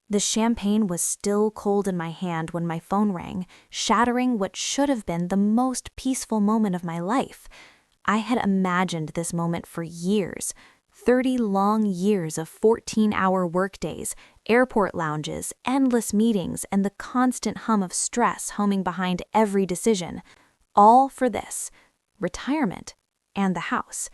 The champagne was still cold in my hand when my phone rang, shattering what should have been the most peaceful moment of my life. I had imagined this moment for years. 30 long years of 14-hour workdays, airport lounges, endless meetings, and the constant hum of stress humming behind every decision. All for this: retirement and the house.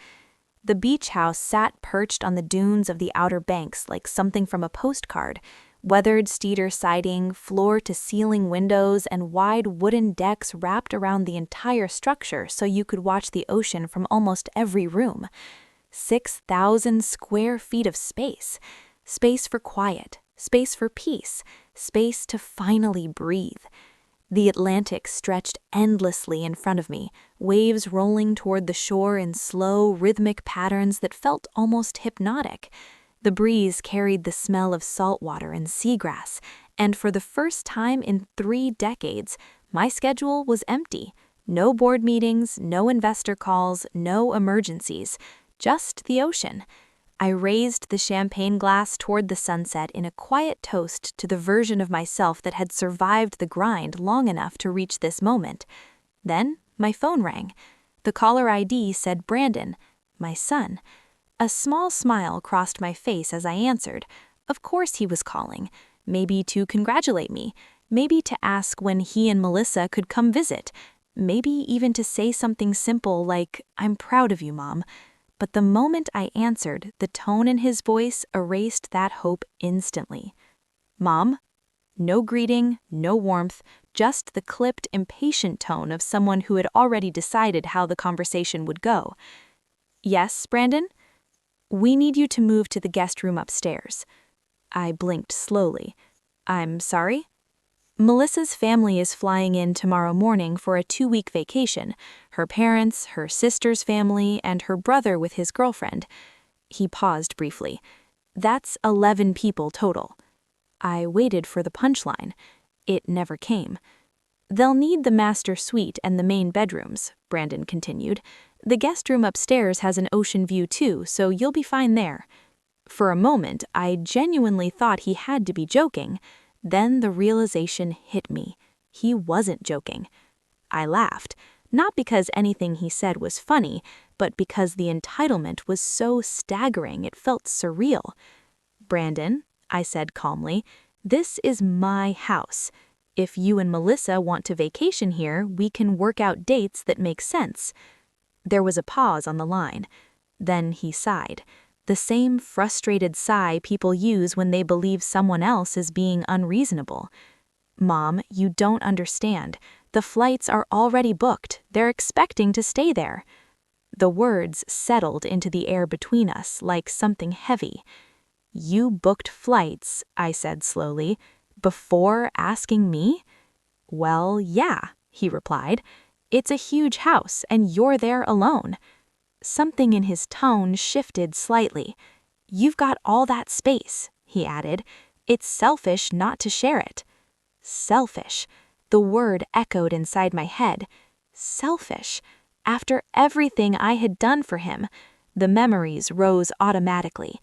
The beach house sat perched on the dunes of the Outer Banks like something from a postcard. Weathered cedar siding, floor-to-ceiling windows, and wide wooden decks wrapped around the entire structure so you could watch the ocean from almost every room. 6,000 square feet of space. Space for quiet, space for peace, space to finally breathe. The Atlantic stretched endlessly in front of me, waves rolling toward the shore in slow, rhythmic patterns that felt almost hypnotic. The breeze carried the smell of salt water and seagrass, and for the first time in 3 decades, my schedule was empty. No board meetings, no investor calls, no emergencies, just the ocean. I raised the champagne glass toward the sunset in a quiet toast to the version of myself that had survived the grind long enough to reach this moment. Then my phone rang. The caller ID said Brandon, my son. A small smile crossed my face as I answered. Of course he was calling. Maybe to congratulate me. Maybe to ask when he and Melissa could come visit. Maybe even to say something simple like, "I'm proud of you, Mom." But the moment I answered, the tone in his voice erased that hope instantly. "Mom?" No greeting, no warmth, just the clipped, impatient tone of someone who had already decided how the conversation would go. "Yes, Brandon?" "We need you to move to the guest room upstairs." I blinked slowly. "I'm sorry?" "Melissa's family is flying in tomorrow morning for a 2-week vacation. Her parents, her sister's family, and her brother with his girlfriend." He paused briefly. "That's 11 people total." I waited for the punchline. It never came. "They'll need the master suite and the main bedrooms," Brandon continued. "The guest room upstairs has an ocean view too, so you'll be fine there." For a moment, I genuinely thought he had to be joking. Then the realization hit me. He wasn't joking. I laughed, not because anything he said was funny, but because the entitlement was so staggering it felt surreal. "Brandon," I said calmly, "this is my house. If you and Melissa want to vacation here, we can work out dates that make sense." There was a pause on the line. Then he sighed. The same frustrated sigh people use when they believe someone else is being unreasonable. "Mom, you don't understand. The flights are already booked. They're expecting to stay there." The words settled into the air between us like something heavy. "You booked flights," I said slowly, "before asking me?" "Well, yeah," he replied. "It's a huge house, and you're there alone." Something in his tone shifted slightly. "You've got all that space," he added. "It's selfish not to share it." Selfish. The word echoed inside my head. Selfish. After everything I had done for him, the memories rose automatically.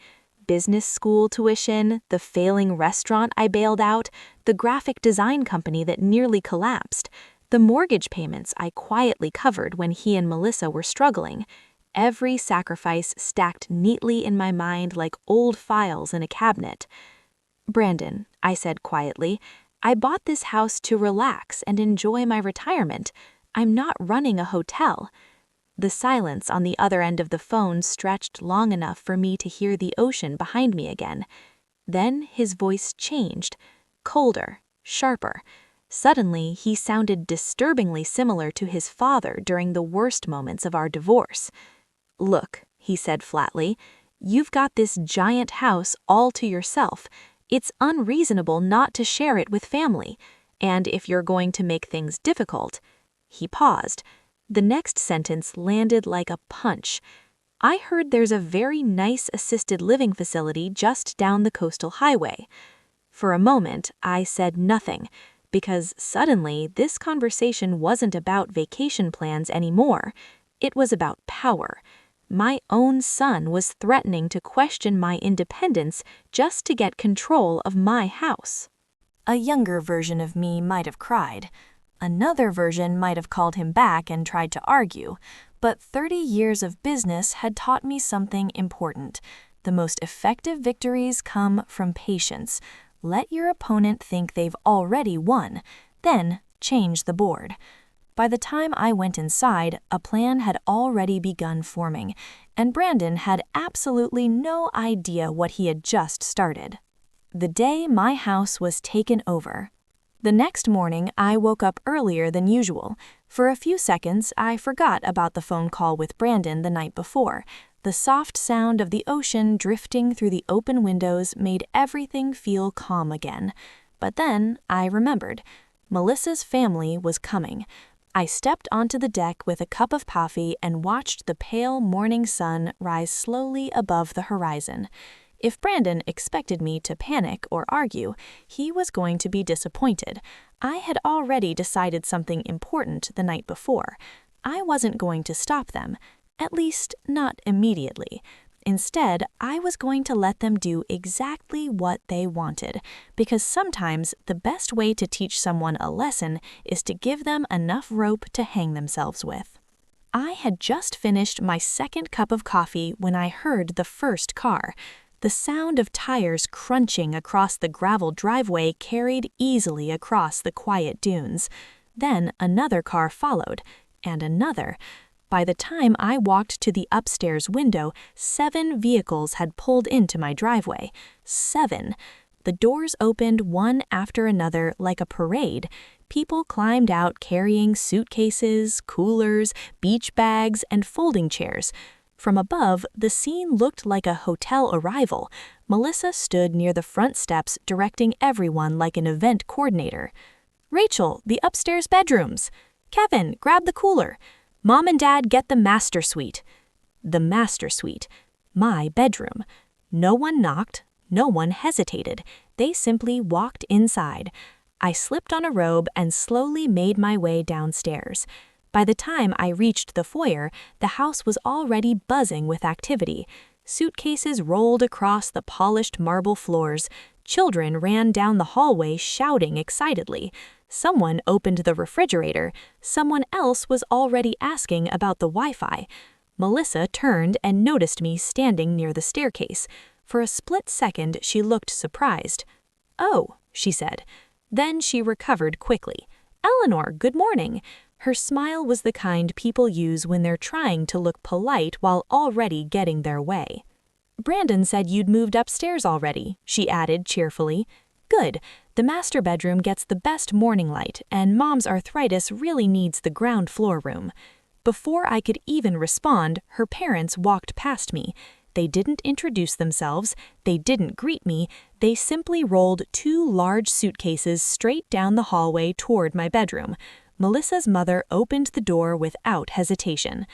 Business school tuition, the failing restaurant I bailed out, the graphic design company that nearly collapsed, the mortgage payments I quietly covered when he and Melissa were struggling. Every sacrifice stacked neatly in my mind like old files in a cabinet. "Brandon," I said quietly, "I bought this house to relax and enjoy my retirement. I'm not running a hotel." The silence on the other end of the phone stretched long enough for me to hear the ocean behind me again. Then his voice changed, colder, sharper. Suddenly, he sounded disturbingly similar to his father during the worst moments of our divorce. "Look," he said flatly, "you've got this giant house all to yourself. It's unreasonable not to share it with family. And if you're going to make things difficult—" He paused. The next sentence landed like a punch. "I heard there's a very nice assisted living facility just down the coastal highway." For a moment, I said nothing, because suddenly this conversation wasn't about vacation plans anymore. It was about power. My own son was threatening to question my independence just to get control of my house. A younger version of me might have cried. Another version might have called him back and tried to argue, but 30 years of business had taught me something important. The most effective victories come from patience. Let your opponent think they've already won, then change the board. By the time I went inside, a plan had already begun forming, and Brandon had absolutely no idea what he had just started. The day my house was taken over. The next morning, I woke up earlier than usual. For a few seconds, I forgot about the phone call with Brandon the night before. The soft sound of the ocean drifting through the open windows made everything feel calm again. But then I remembered. Melissa's family was coming. I stepped onto the deck with a cup of coffee and watched the pale morning sun rise slowly above the horizon. If Brandon expected me to panic or argue, he was going to be disappointed. I had already decided something important the night before. I wasn't going to stop them, at least not immediately. Instead, I was going to let them do exactly what they wanted, because sometimes the best way to teach someone a lesson is to give them enough rope to hang themselves with. I had just finished my second cup of coffee when I heard the first car. The sound of tires crunching across the gravel driveway carried easily across the quiet dunes. Then another car followed, and another. By the time I walked to the upstairs window, 7 vehicles had pulled into my driveway. 7. The doors opened one after another like a parade. People climbed out carrying suitcases, coolers, beach bags, and folding chairs. From above, the scene looked like a hotel arrival. Melissa stood near the front steps directing everyone like an event coordinator. "Rachel, the upstairs bedrooms. Kevin, grab the cooler. Mom and Dad, get the master suite." The master suite. My bedroom. No one knocked. No one hesitated. They simply walked inside. I slipped on a robe and slowly made my way downstairs. By the time I reached the foyer, the house was already buzzing with activity. Suitcases rolled across the polished marble floors. Children ran down the hallway shouting excitedly. Someone opened the refrigerator. Someone else was already asking about the Wi-Fi. Melissa turned and noticed me standing near the staircase. For a split second, she looked surprised. "Oh," she said. Then she recovered quickly. "Eleanor, good morning." Her smile was the kind people use when they're trying to look polite while already getting their way. "Brandon said you'd moved upstairs already," she added cheerfully. "Good. The master bedroom gets the best morning light, and Mom's arthritis really needs the ground floor room." Before I could even respond, her parents walked past me. They didn't introduce themselves, they didn't greet me, they simply rolled 2 large suitcases straight down the hallway toward my bedroom. Melissa's mother opened the door without hesitation.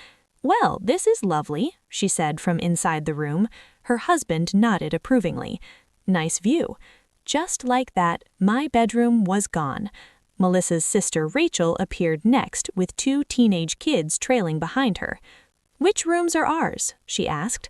"Well, this is lovely," she said from inside the room. Her husband nodded approvingly. "Nice view." Just like that, my bedroom was gone. Melissa's sister Rachel appeared next with 2 teenage kids trailing behind her. "Which rooms are ours?" she asked.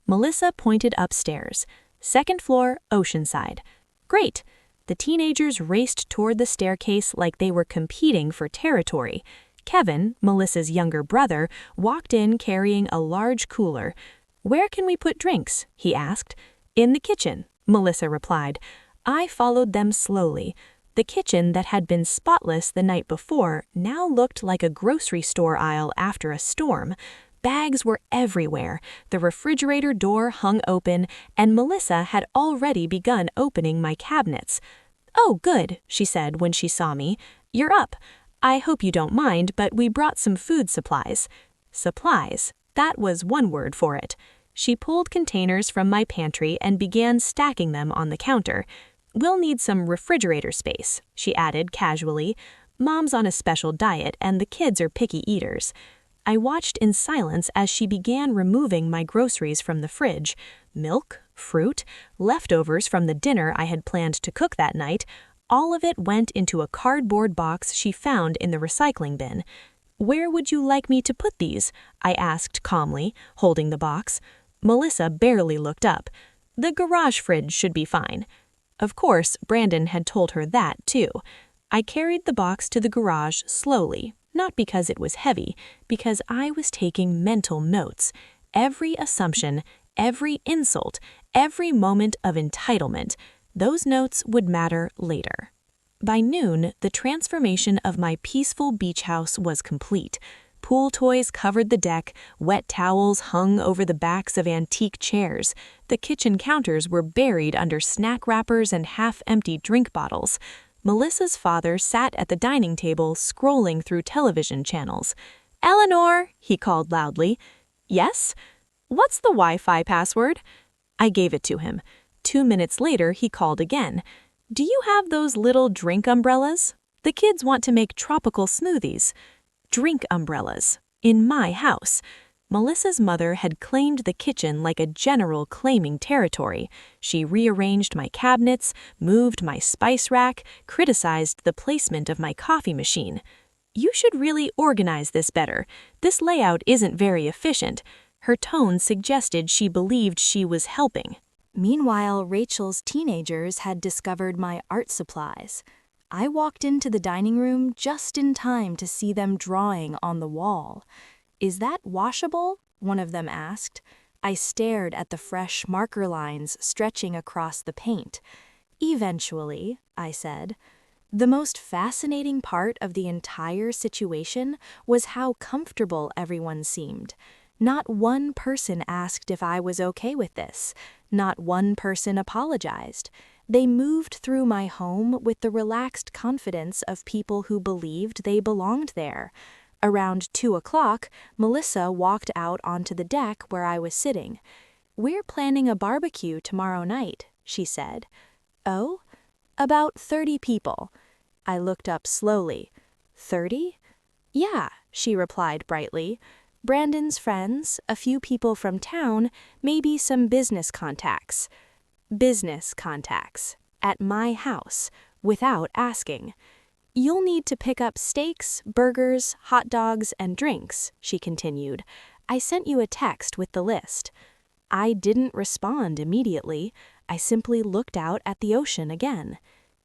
Melissa pointed upstairs. "Second floor, Oceanside." "Great." The teenagers raced toward the staircase like they were competing for territory. Kevin, Melissa's younger brother, walked in carrying a large cooler. "Where can we put drinks?" he asked. "In the kitchen," Melissa replied. I followed them slowly. The kitchen that had been spotless the night before now looked like a grocery store aisle after a storm. Bags were everywhere, the refrigerator door hung open, and Melissa had already begun opening my cabinets. "Oh, good," she said when she saw me. "You're up. I hope you don't mind, but we brought some food supplies." Supplies. That was one word for it. She pulled containers from my pantry and began stacking them on the counter. "We'll need some refrigerator space," she added casually. "Mom's on a special diet and the kids are picky eaters." I watched in silence as she began removing my groceries from the fridge. Milk, fruit, leftovers from the dinner I had planned to cook that night. All of it went into a cardboard box she found in the recycling bin. "Where would you like me to put these?" I asked calmly, holding the box. Melissa barely looked up. "The garage fridge should be fine." Of course, Brandon had told her that, too. I carried the box to the garage slowly, not because it was heavy, because I was taking mental notes. Every assumption, every insult, every moment of entitlement, those notes would matter later. By noon, the transformation of my peaceful beach house was complete. Pool toys covered the deck, wet towels hung over the backs of antique chairs. The kitchen counters were buried under snack wrappers and half-empty drink bottles. Melissa's father sat at the dining table scrolling through television channels. "Eleanor," he called loudly. "Yes? What's the Wi-Fi password?" I gave it to him. 2 minutes later, he called again. "Do you have those little drink umbrellas? The kids want to make tropical smoothies." Drink umbrellas. In my house. Melissa's mother had claimed the kitchen like a general claiming territory. She rearranged my cabinets, moved my spice rack, criticized the placement of my coffee machine. "You should really organize this better. This layout isn't very efficient." Her tone suggested she believed she was helping. Meanwhile, Rachel's teenagers had discovered my art supplies. I walked into the dining room just in time to see them drawing on the wall. "Is that washable?" one of them asked. I stared at the fresh marker lines stretching across the paint. "Eventually," I said. The most fascinating part of the entire situation was how comfortable everyone seemed. Not one person asked if I was okay with this. Not one person apologized. They moved through my home with the relaxed confidence of people who believed they belonged there. Around 2 o'clock, Melissa walked out onto the deck where I was sitting. "We're planning a barbecue tomorrow night," she said. "Oh?" "About 30 people." I looked up slowly. 30? "Yeah," she replied brightly. "Brandon's friends, a few people from town, maybe some business contacts." Business contacts. At my house. Without asking. "You'll need to pick up steaks, burgers, hot dogs, and drinks," she continued. "I sent you a text with the list." I didn't respond immediately. I simply looked out at the ocean again.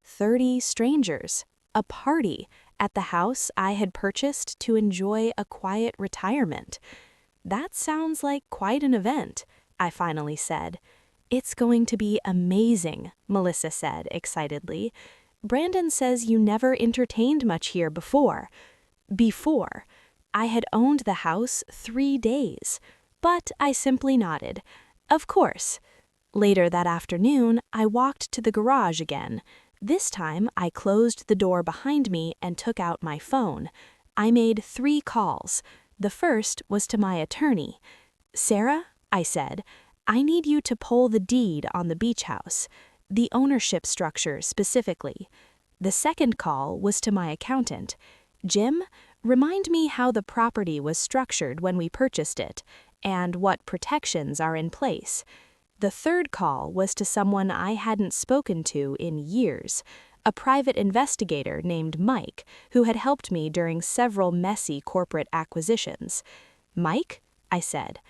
30 strangers. A party. At the house I had purchased to enjoy a quiet retirement. "That sounds like quite an event," I finally said. "It's going to be amazing," Melissa said excitedly. "Brandon says you never entertained much here before." Before. I had owned the house 3 days. But I simply nodded. "Of course." Later that afternoon, I walked to the garage again. This time, I closed the door behind me and took out my phone. I made 3 calls. The first was to my attorney. "Sarah," I said, "I need you to pull the deed on the beach house, the ownership structure specifically." The second call was to my accountant. "Jim, remind me how the property was structured when we purchased it, and what protections are in place." The third call was to someone I hadn't spoken to in years, a private investigator named Mike, who had helped me during several messy corporate acquisitions. "Mike," I said,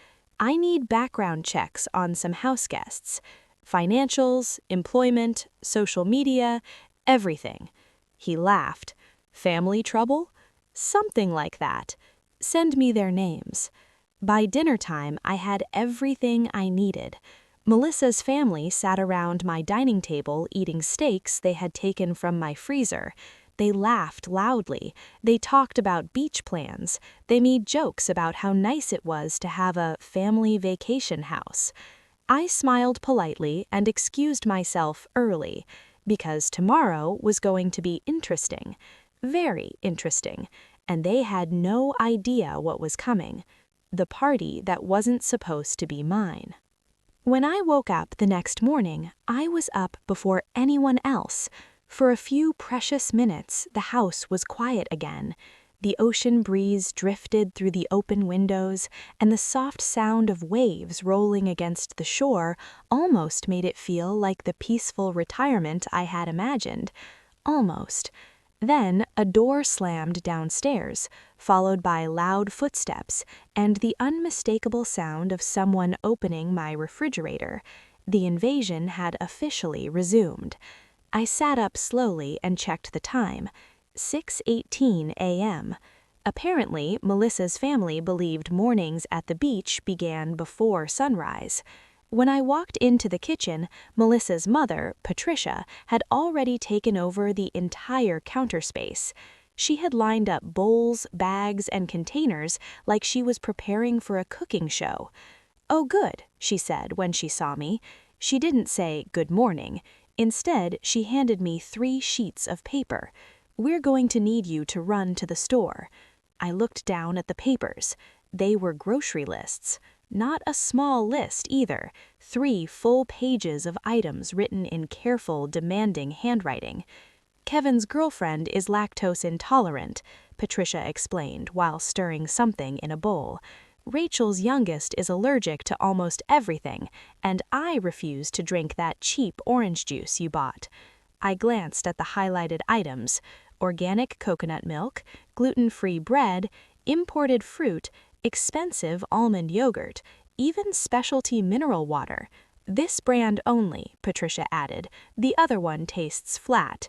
"I need background checks on some house guests. Financials, employment, social media, everything." He laughed. "Family trouble?" "Something like that. Send me their names." By dinner time, I had everything I needed. Melissa's family sat around my dining table eating steaks they had taken from my freezer. They laughed loudly. They talked about beach plans. They made jokes about how nice it was to have a family vacation house. I smiled politely and excused myself early, because tomorrow was going to be interesting, very interesting, and they had no idea what was coming. The party that wasn't supposed to be mine. When I woke up the next morning, I was up before anyone else. For a few precious minutes, the house was quiet again. The ocean breeze drifted through the open windows, and the soft sound of waves rolling against the shore almost made it feel like the peaceful retirement I had imagined. Almost. Then a door slammed downstairs, followed by loud footsteps and the unmistakable sound of someone opening my refrigerator. The invasion had officially resumed. I sat up slowly and checked the time. 6:18 a.m. Apparently, Melissa's family believed mornings at the beach began before sunrise. When I walked into the kitchen, Melissa's mother, Patricia, had already taken over the entire counter space. She had lined up bowls, bags, and containers like she was preparing for a cooking show. "Oh, good," she said when she saw me. She didn't say good morning. Instead, she handed me 3 sheets of paper. "We're going to need you to run to the store." I looked down at the papers. They were grocery lists. Not a small list either. 3 full pages of items written in careful, demanding handwriting. "Kevin's girlfriend is lactose intolerant," Patricia explained while stirring something in a bowl. "Rachel's youngest is allergic to almost everything, and I refuse to drink that cheap orange juice you bought." I glanced at the highlighted items: organic coconut milk, gluten-free bread, imported fruit, expensive almond yogurt, even specialty mineral water. "This brand only," Patricia added. "The other one tastes flat."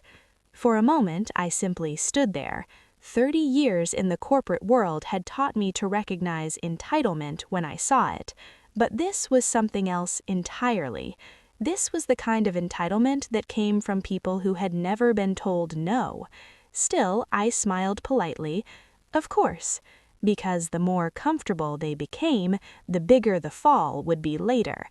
For a moment, I simply stood there. 30 years in the corporate world had taught me to recognize entitlement when I saw it. But this was something else entirely. This was the kind of entitlement that came from people who had never been told no. Still, I smiled politely. Of course. Because the more comfortable they became, the bigger the fall would be later.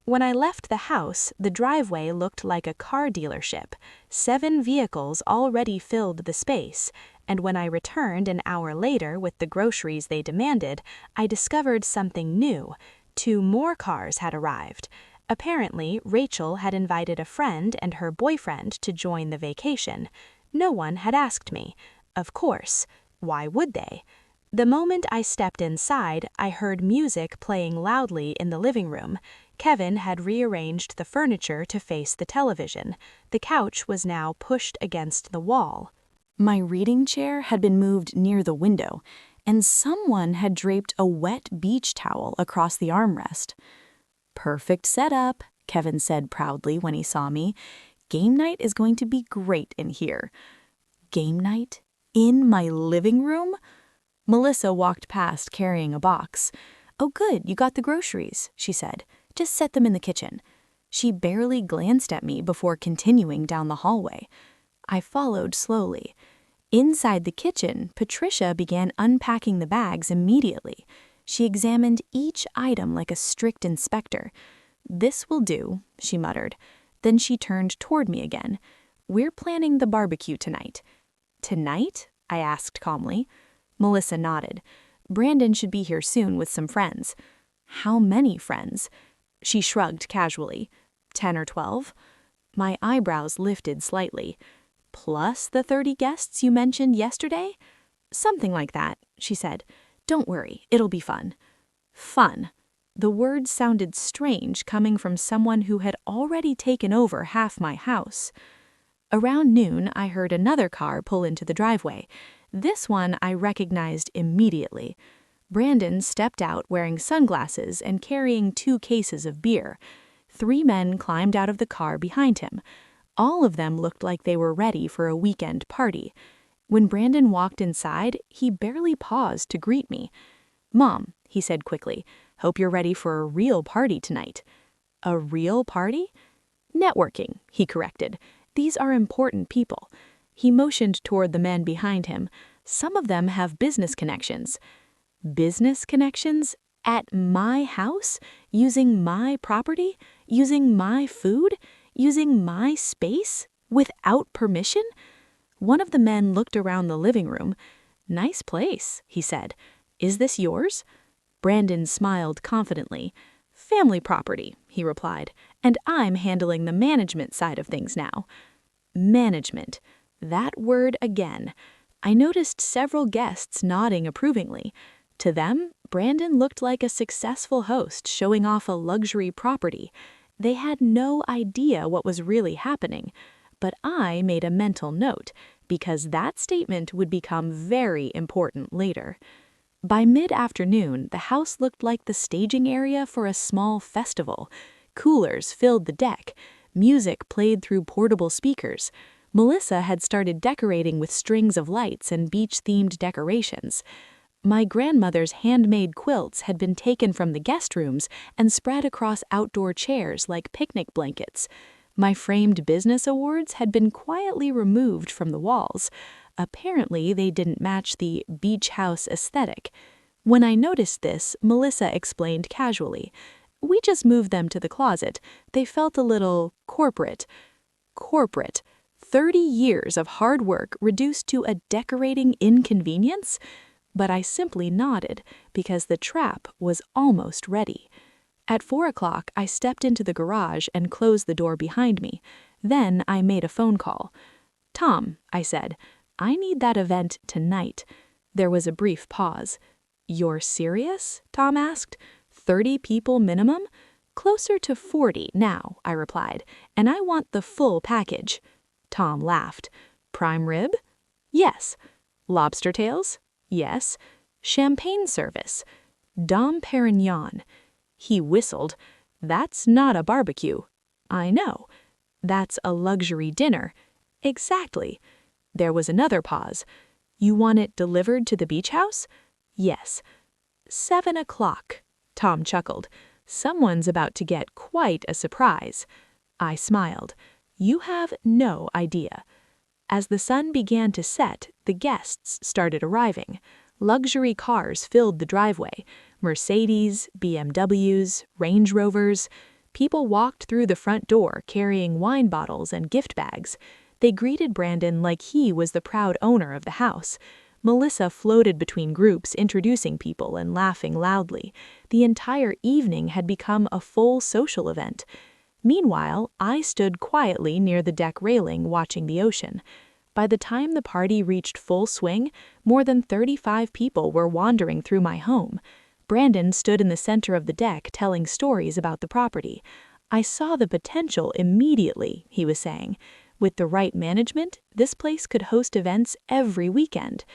When I left the house, the driveway looked like a car dealership. 7 vehicles already filled the space, and when I returned an hour later with the groceries they demanded, I discovered something new. 2 more cars had arrived. Apparently, Rachel had invited a friend and her boyfriend to join the vacation. No one had asked me. Of course. Why would they? The moment I stepped inside, I heard music playing loudly in the living room. Kevin had rearranged the furniture to face the television. The couch was now pushed against the wall. My reading chair had been moved near the window, and someone had draped a wet beach towel across the armrest. "Perfect setup," Kevin said proudly when he saw me. "Game night is going to be great in here." Game night? In my living room? Melissa walked past carrying a box. "Oh good, you got the groceries," she said. "Just set them in the kitchen." She barely glanced at me before continuing down the hallway. I followed slowly. Inside the kitchen, Patricia began unpacking the bags immediately. She examined each item like a strict inspector. "This will do," she muttered. Then she turned toward me again. "We're planning the barbecue tonight." "Tonight?" I asked calmly. Melissa nodded. "Brandon should be here soon with some friends." "How many friends?" She shrugged casually. 10 or 12? My eyebrows lifted slightly. "Plus the 30 guests you mentioned yesterday?" "Something like that," she said. "Don't worry, it'll be fun." Fun. The word sounded strange coming from someone who had already taken over half my house. Around noon, I heard another car pull into the driveway. This one I recognized immediately. Brandon stepped out wearing sunglasses and carrying 2 cases of beer. 3 men climbed out of the car behind him. All of them looked like they were ready for a weekend party. When Brandon walked inside, he barely paused to greet me. "Mom," he said quickly, "hope you're ready for a real party tonight." "A real party?" "Networking," he corrected. "These are important people." He motioned toward the men behind him. "Some of them have business connections." Business connections? At my house? Using my property? Using my food? Using my space? Without permission? One of the men looked around the living room. "Nice place," he said. "Is this yours?" Brandon smiled confidently. "Family property," he replied, "and I'm handling the management side of things now." Management. That word again. I noticed several guests nodding approvingly. To them, Brandon looked like a successful host showing off a luxury property. They had no idea what was really happening. but I made a mental note because that statement would become very important later. By mid-afternoon, the house looked like the staging area for a small festival. Coolers filled the deck. Music played through portable speakers. Melissa had started decorating with strings of lights and beach-themed decorations. My grandmother's handmade quilts had been taken from the guest rooms and spread across outdoor chairs like picnic blankets. My framed business awards had been quietly removed from the walls. Apparently, they didn't match the beach house aesthetic. When I noticed this, Melissa explained casually, "We just moved them to the closet. They felt a little corporate." Corporate. 30 years of hard work reduced to a decorating inconvenience? But I simply nodded because the trap was almost ready. At 4 o'clock, I stepped into the garage and closed the door behind me. Then I made a phone call. "Tom," I said, "I need that event tonight." There was a brief pause. "You're serious?" Tom asked. 30 people minimum? "Closer to 40 now," I replied, "and I want the full package." Tom laughed. "Prime rib?" "Yes." "Lobster tails?" "Yes." "Champagne service?" "Dom Perignon." He whistled. "That's not a barbecue." "I know." "That's a luxury dinner." "Exactly." There was another pause. "You want it delivered to the beach house?" "Yes." 7 o'clock. Tom chuckled. "Someone's about to get quite a surprise." I smiled. "You have no idea." As the sun began to set, the guests started arriving. Luxury cars filled the driveway. Mercedes, BMWs, Range Rovers. People walked through the front door carrying wine bottles and gift bags. They greeted Brandon like he was the proud owner of the house. Melissa floated between groups introducing people and laughing loudly. The entire evening had become a full social event. Meanwhile, I stood quietly near the deck railing watching the ocean. By the time the party reached full swing, more than 35 people were wandering through my home. Brandon stood in the center of the deck telling stories about the property. "I saw the potential immediately," he was saying. "With the right management, this place could host events every weekend."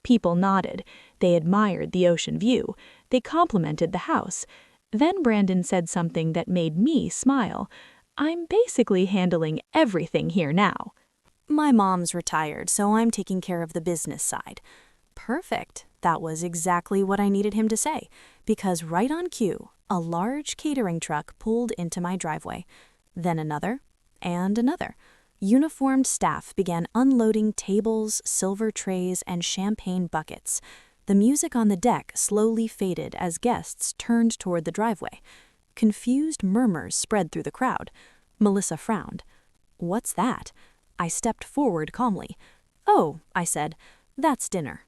People nodded. They admired the ocean view. They complimented the house. Then Brandon said something that made me smile. "I'm basically handling everything here now." My mom's retired, so I'm taking care of the business side. Perfect. That was exactly what I needed him to say, because right on cue, a large catering truck pulled into my driveway. Then another, and another. Uniformed staff began unloading tables, silver trays, and champagne buckets. The music on the deck slowly faded as guests turned toward the driveway. Confused murmurs spread through the crowd. Melissa frowned. "What's that?" I stepped forward calmly. "Oh," I said, "that's dinner."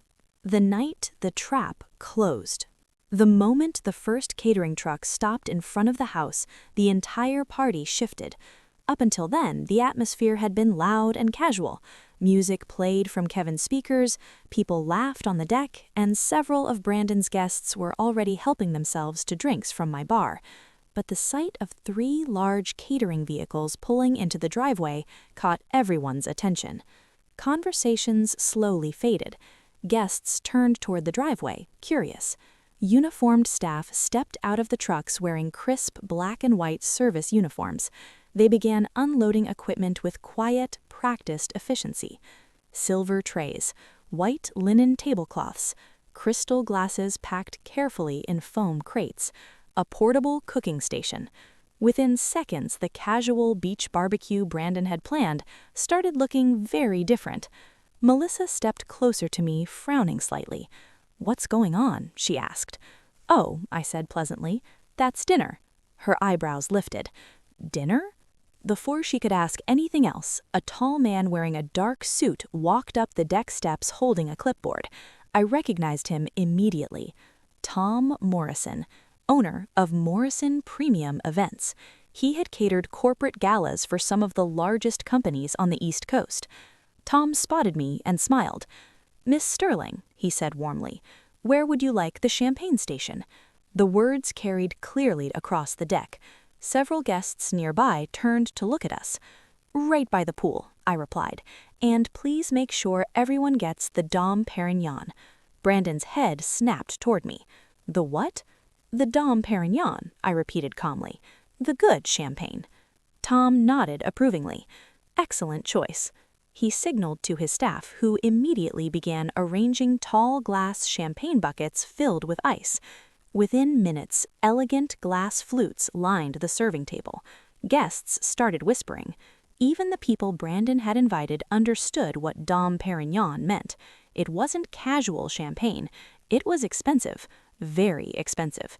The night the trap closed. The moment the first catering truck stopped in front of the house, the entire party shifted. Up until then, the atmosphere had been loud and casual. Music played from Kevin's speakers, people laughed on the deck, and several of Brandon's guests were already helping themselves to drinks from my bar. But the sight of 3 large catering vehicles pulling into the driveway caught everyone's attention. Conversations slowly faded. Guests turned toward the driveway, curious. Uniformed staff stepped out of the trucks wearing crisp black and white service uniforms. They began unloading equipment with quiet, practiced efficiency. Silver trays, white linen tablecloths, crystal glasses packed carefully in foam crates, a portable cooking station. Within seconds, the casual beach barbecue Brandon had planned started looking very different. Melissa stepped closer to me, frowning slightly. "What's going on?" she asked. "Oh," I said pleasantly, "that's dinner." Her eyebrows lifted. "Dinner?" Before she could ask anything else, a tall man wearing a dark suit walked up the deck steps holding a clipboard. I recognized him immediately. Tom Morrison, owner of Morrison Premium Events. He had catered corporate galas for some of the largest companies on the East Coast. Tom spotted me and smiled. "Miss Sterling," he said warmly, "where would you like the champagne station?" The words carried clearly across the deck. Several guests nearby turned to look at us. Right by the pool, I replied. And please make sure everyone gets the Dom Perignon. Brandon's head snapped toward me. The what? The Dom Perignon, I repeated calmly. The good champagne. Tom nodded approvingly. Excellent choice. He signaled to his staff, who immediately began arranging tall glass champagne buckets filled with ice. Within minutes, elegant glass flutes lined the serving table. Guests started whispering. Even the people Brandon had invited understood what Dom Perignon meant. It wasn't casual champagne. It was expensive, very expensive.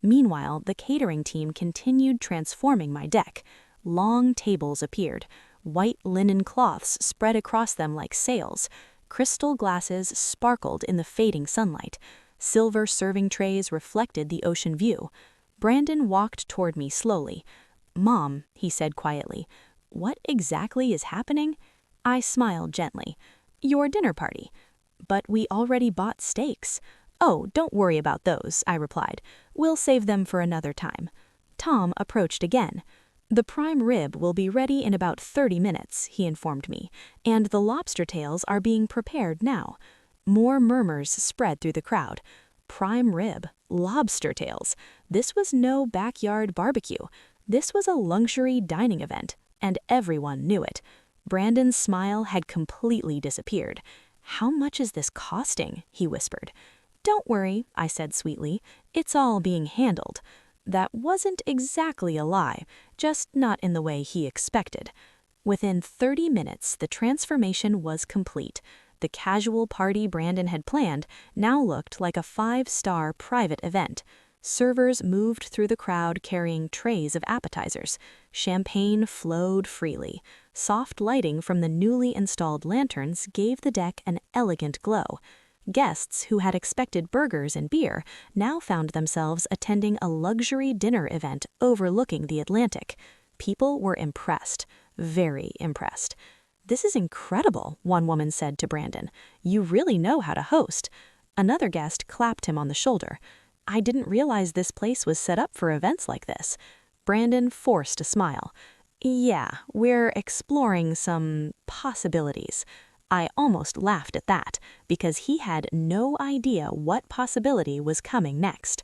Meanwhile, the catering team continued transforming my deck. Long tables appeared. White linen cloths spread across them like sails. Crystal glasses sparkled in the fading sunlight. Silver serving trays reflected the ocean view. Brandon walked toward me slowly. "Mom," he said quietly, "what exactly is happening?" I smiled gently. "Your dinner party." "But we already bought steaks." "Oh, don't worry about those," I replied. "We'll save them for another time." Tom approached again. "The prime rib will be ready in about 30 minutes, he informed me, and the lobster tails are being prepared now. More murmurs spread through the crowd. Prime rib, lobster tails. This was no backyard barbecue. This was a luxury dining event, and everyone knew it. Brandon's smile had completely disappeared. "How much is this costing?" he whispered. "Don't worry," I said sweetly. "It's all being handled." That wasn't exactly a lie, just not in the way he expected. Within 30 minutes, the transformation was complete. The casual party Brandon had planned now looked like a 5-star private event. Servers moved through the crowd carrying trays of appetizers. Champagne flowed freely. Soft lighting from the newly installed lanterns gave the deck an elegant glow. Guests who had expected burgers and beer now found themselves attending a luxury dinner event overlooking the Atlantic. People were impressed, very impressed. "This is incredible," one woman said to Brandon. "You really know how to host." Another guest clapped him on the shoulder. "I didn't realize this place was set up for events like this." Brandon forced a smile. "Yeah, we're exploring some possibilities." I almost laughed at that, because he had no idea what possibility was coming next.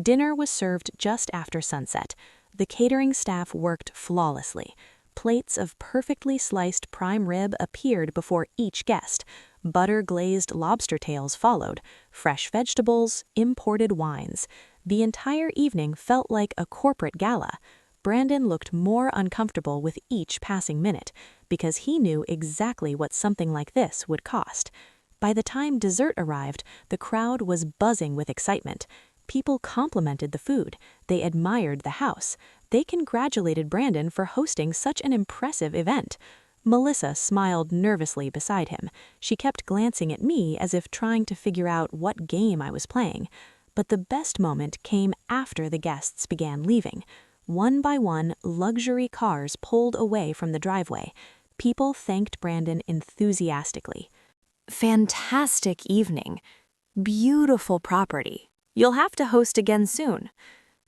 Dinner was served just after sunset. The catering staff worked flawlessly. Plates of perfectly sliced prime rib appeared before each guest. Butter-glazed lobster tails followed, fresh vegetables, imported wines. The entire evening felt like a corporate gala. Brandon looked more uncomfortable with each passing minute, because he knew exactly what something like this would cost. By the time dessert arrived, the crowd was buzzing with excitement. People complimented the food. They admired the house. They congratulated Brandon for hosting such an impressive event. Melissa smiled nervously beside him. She kept glancing at me as if trying to figure out what game I was playing. But the best moment came after the guests began leaving. One by one, luxury cars pulled away from the driveway. People thanked Brandon enthusiastically. "Fantastic evening. Beautiful property. You'll have to host again soon."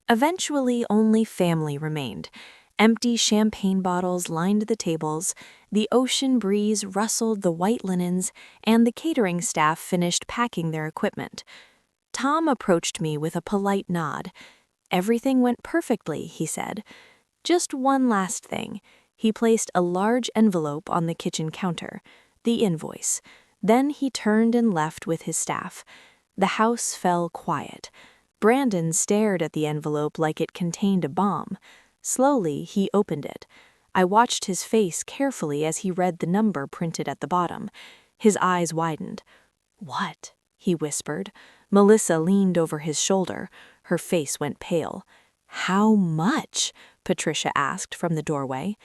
Eventually, only family remained. Empty champagne bottles lined the tables, the ocean breeze rustled the white linens, and the catering staff finished packing their equipment. Tom approached me with a polite nod. "Everything went perfectly," he said. "Just one last thing." He placed a large envelope on the kitchen counter, the invoice. Then he turned and left with his staff. The house fell quiet. Brandon stared at the envelope like it contained a bomb. Slowly, he opened it. I watched his face carefully as he read the number printed at the bottom. His eyes widened. "What?" he whispered. Melissa leaned over his shoulder. Her face went pale. "How much?" Patricia asked from the doorway.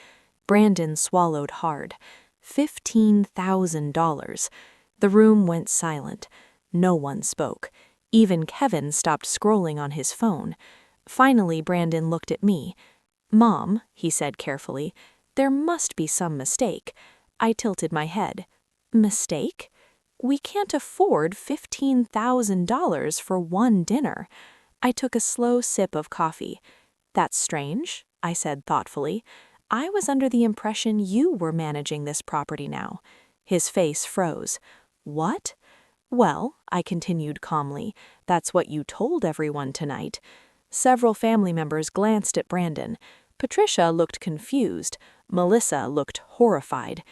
Brandon swallowed hard. $15,000. The room went silent. No one spoke. Even Kevin stopped scrolling on his phone. Finally, Brandon looked at me. "Mom," he said carefully, "there must be some mistake." I tilted my head. "Mistake? We can't afford $15,000 for one dinner." I took a slow sip of coffee. "That's strange," I said thoughtfully. I was under the impression you were managing this property now." His face froze. "What?" "Well," I continued calmly, "that's what you told everyone tonight." Several family members glanced at Brandon. Patricia looked confused. Melissa looked horrified.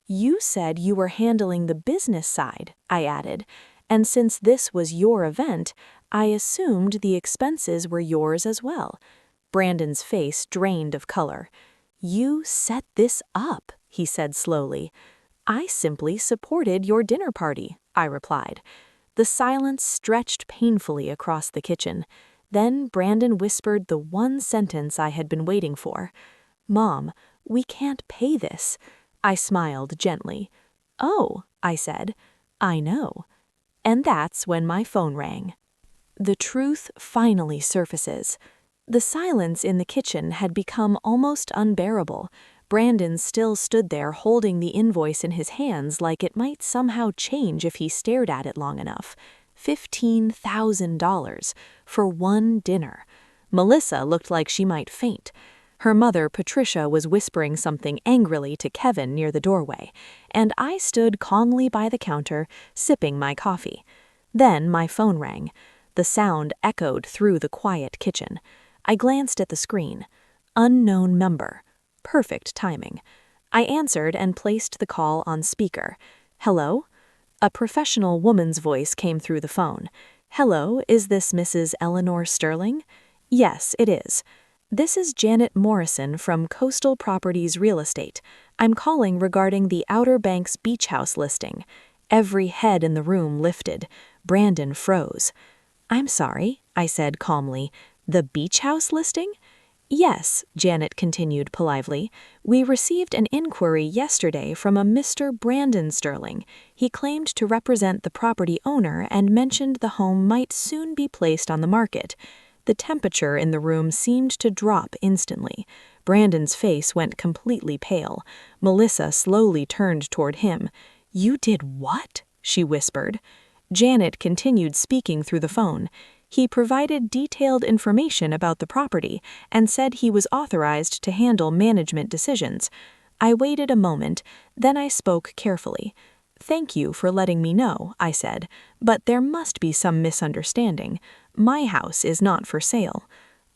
"You said you were handling the business side," I added, "and since this was your event, I assumed the expenses were yours as well." Brandon's face drained of color. "You set this up," he said slowly. "I simply supported your dinner party," I replied. The silence stretched painfully across the kitchen. Then Brandon whispered the one sentence I had been waiting for. "Mom, we can't pay this." I smiled gently. "Oh," I said, "I know." And that's when my phone rang. The truth finally surfaces. The silence in the kitchen had become almost unbearable. Brandon still stood there holding the invoice in his hands like it might somehow change if he stared at it long enough. $15,000 for one dinner. Melissa looked like she might faint. Her mother, Patricia, was whispering something angrily to Kevin near the doorway, and I stood calmly by the counter, sipping my coffee. Then my phone rang. The sound echoed through the quiet kitchen. I glanced at the screen. Unknown number. Perfect timing. I answered and placed the call on speaker. "Hello?" A professional woman's voice came through the phone. "Hello, is this Mrs. Eleanor Sterling?" "Yes, it is." "This is Janet Morrison from Coastal Properties Real Estate. I'm calling regarding the Outer Banks Beach House listing." Every head in the room lifted. Brandon froze. "I'm sorry," I said calmly. "The beach house listing?" "Yes," Janet continued politely. "We received an inquiry yesterday from a Mr. Brandon Sterling. He claimed to represent the property owner and mentioned the home might soon be placed on the market." The temperature in the room seemed to drop instantly. Brandon's face went completely pale. Melissa slowly turned toward him. "You did what?" she whispered. Janet continued speaking through the phone. "He provided detailed information about the property and said he was authorized to handle management decisions." I waited a moment, then I spoke carefully. "Thank you for letting me know," I said, "but there must be some misunderstanding. My house is not for sale."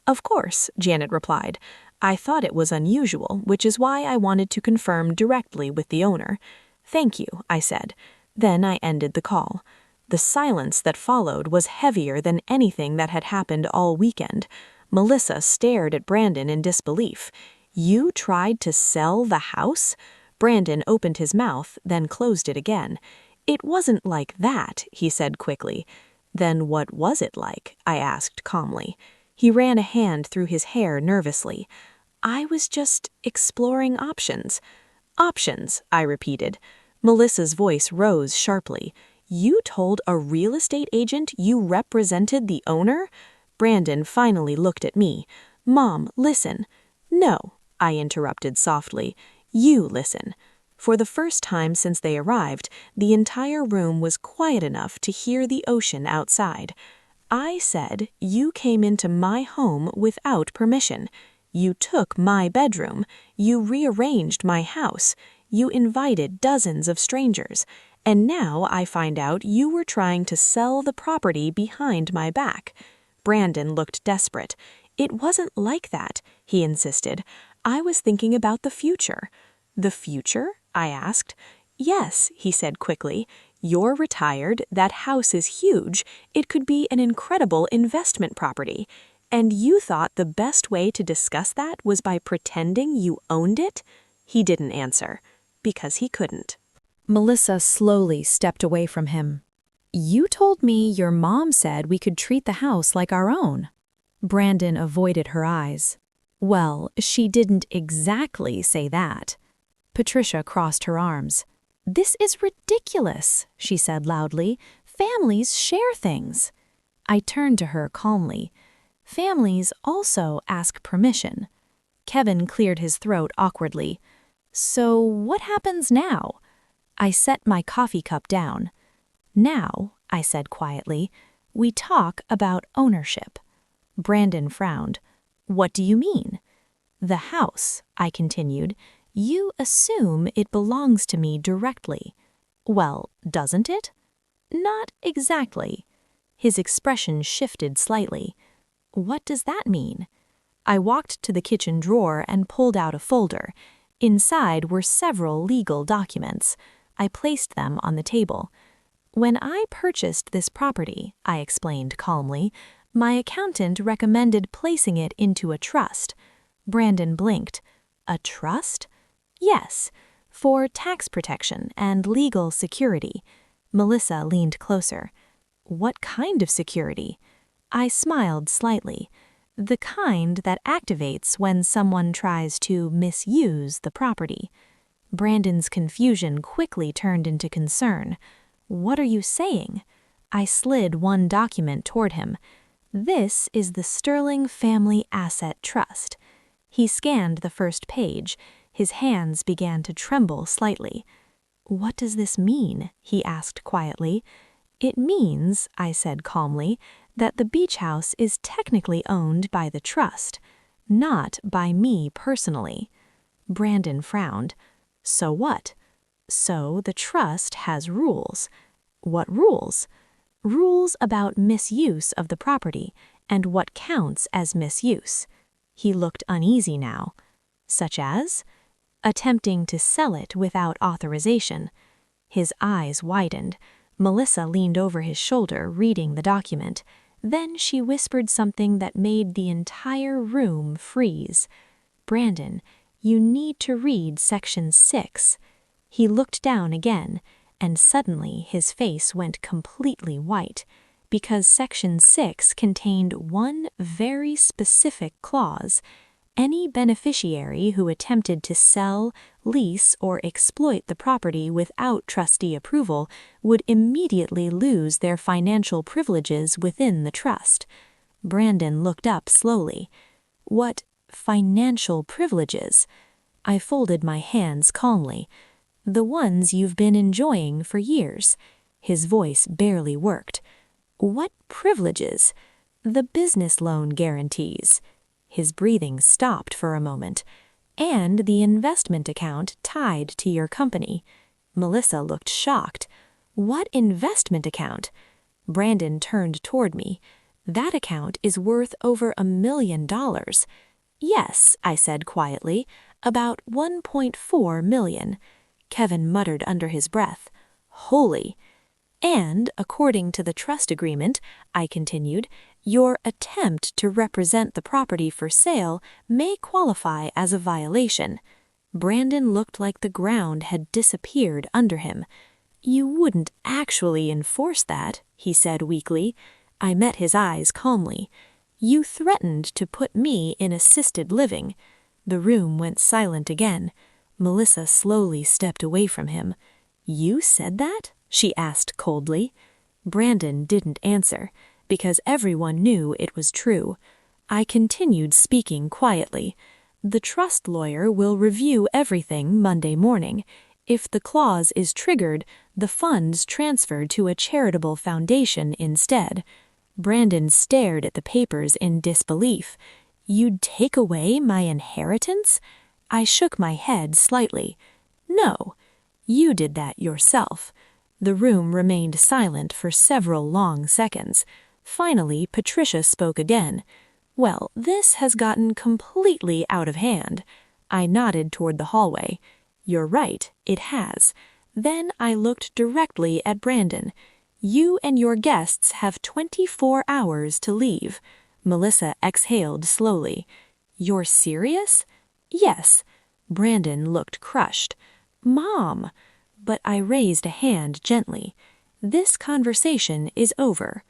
"Of course," Janet replied. "I thought it was unusual, which is why I wanted to confirm directly with the owner." "Thank you," I said. Then I ended the call. The silence that followed was heavier than anything that had happened all weekend. Melissa stared at Brandon in disbelief. "You tried to sell the house?" Brandon opened his mouth, then closed it again. "It wasn't like that," he said quickly. "Then what was it like?" I asked calmly. He ran a hand through his hair nervously. "I was just exploring options." "Options," I repeated. Melissa's voice rose sharply. "You told a real estate agent you represented the owner?" Brandon finally looked at me. "Mom, listen." "No," I interrupted softly. "You listen." For the first time since they arrived, the entire room was quiet enough to hear the ocean outside. "I said you came into my home without permission. You took my bedroom. You rearranged my house. You invited dozens of strangers. And now I find out you were trying to sell the property behind my back." Brandon looked desperate. "It wasn't like that," he insisted. "I was thinking about the future." "The future?" I asked. "Yes," he said quickly. "You're retired, that house is huge, it could be an incredible investment property. And you thought the best way to discuss that was by pretending you owned it?" He didn't answer, because he couldn't. Melissa slowly stepped away from him. "You told me your mom said we could treat the house like our own." Brandon avoided her eyes. "Well, she didn't exactly say that." Patricia crossed her arms. "This is ridiculous," she said loudly. "Families share things." I turned to her calmly. "Families also ask permission." Kevin cleared his throat awkwardly. "So what happens now?" I set my coffee cup down. "Now," I said quietly, "we talk about ownership." Brandon frowned. "What do you mean?" The house, I continued, you assume it belongs to me directly. Well, doesn't it? Not exactly. His expression shifted slightly. What does that mean? I walked to the kitchen drawer and pulled out a folder. Inside were several legal documents. I placed them on the table. When I purchased this property, I explained calmly, my accountant recommended placing it into a trust. Brandon blinked. A trust? Yes, for tax protection and legal security. Melissa leaned closer. What kind of security? I smiled slightly. The kind that activates when someone tries to misuse the property. Brandon's confusion quickly turned into concern. What are you saying? I slid one document toward him. This is the Sterling Family Asset Trust. He scanned the first page. His hands began to tremble slightly. What does this mean? He asked quietly. It means, I said calmly, that the beach house is technically owned by the trust, not by me personally. Brandon frowned. So what? So the trust has rules. What rules? Rules about misuse of the property and what counts as misuse. He looked uneasy now. Such as? Attempting to sell it without authorization. His eyes widened. Melissa leaned over his shoulder, reading the document. Then she whispered something that made the entire room freeze. Brandon, you need to read Section 6. He looked down again, and suddenly his face went completely white, because Section 6 contained one very specific clause. Any beneficiary who attempted to sell, lease, or exploit the property without trustee approval would immediately lose their financial privileges within the trust. Brandon looked up slowly. What financial privileges? I folded my hands calmly. The ones you've been enjoying for years. His voice barely worked. What privileges? The business loan guarantees. His breathing stopped for a moment. And the investment account tied to your company. Melissa looked shocked. What investment account? Brandon turned toward me. That account is worth over $1 million. Yes, I said quietly, about 1.4 million. Kevin muttered under his breath. Holy. And, according to the trust agreement, I continued, your attempt to represent the property for sale may qualify as a violation. Brandon looked like the ground had disappeared under him. You wouldn't actually enforce that, he said weakly. I met his eyes calmly. You threatened to put me in assisted living. The room went silent again. Melissa slowly stepped away from him. You said that? She asked coldly. Brandon didn't answer, because everyone knew it was true. I continued speaking quietly. The trust lawyer will review everything Monday morning. If the clause is triggered, the funds transferred to a charitable foundation instead. Brandon stared at the papers in disbelief. You'd take away my inheritance? I shook my head slightly. No, you did that yourself. The room remained silent for several long seconds. Finally, Patricia spoke again. Well, this has gotten completely out of hand. I nodded toward the hallway. You're right, it has. Then I looked directly at Brandon. You and your guests have 24 hours to leave. Melissa exhaled slowly. You're serious? Yes. Brandon looked crushed. Mom! But I raised a hand gently. This conversation is over.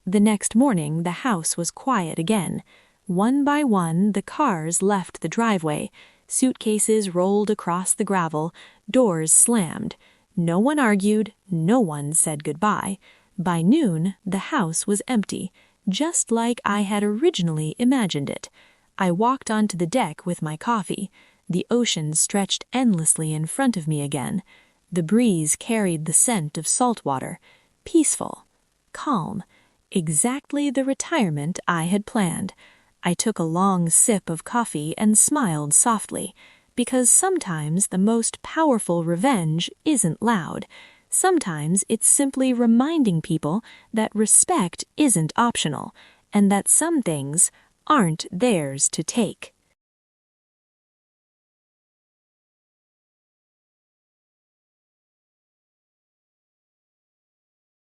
The next morning, the house was quiet again. One by one, the cars left the driveway. Suitcases rolled across the gravel. Doors slammed. No one argued. No one said goodbye. By noon, the house was empty, just like I had originally imagined it. I walked onto the deck with my coffee. The ocean stretched endlessly in front of me again. The breeze carried the scent of salt water. Peaceful. Calm. Exactly the retirement I had planned. I took a long sip of coffee and smiled softly, because sometimes the most powerful revenge isn't loud. Sometimes it's simply reminding people that respect isn't optional, and that some things aren't theirs to take.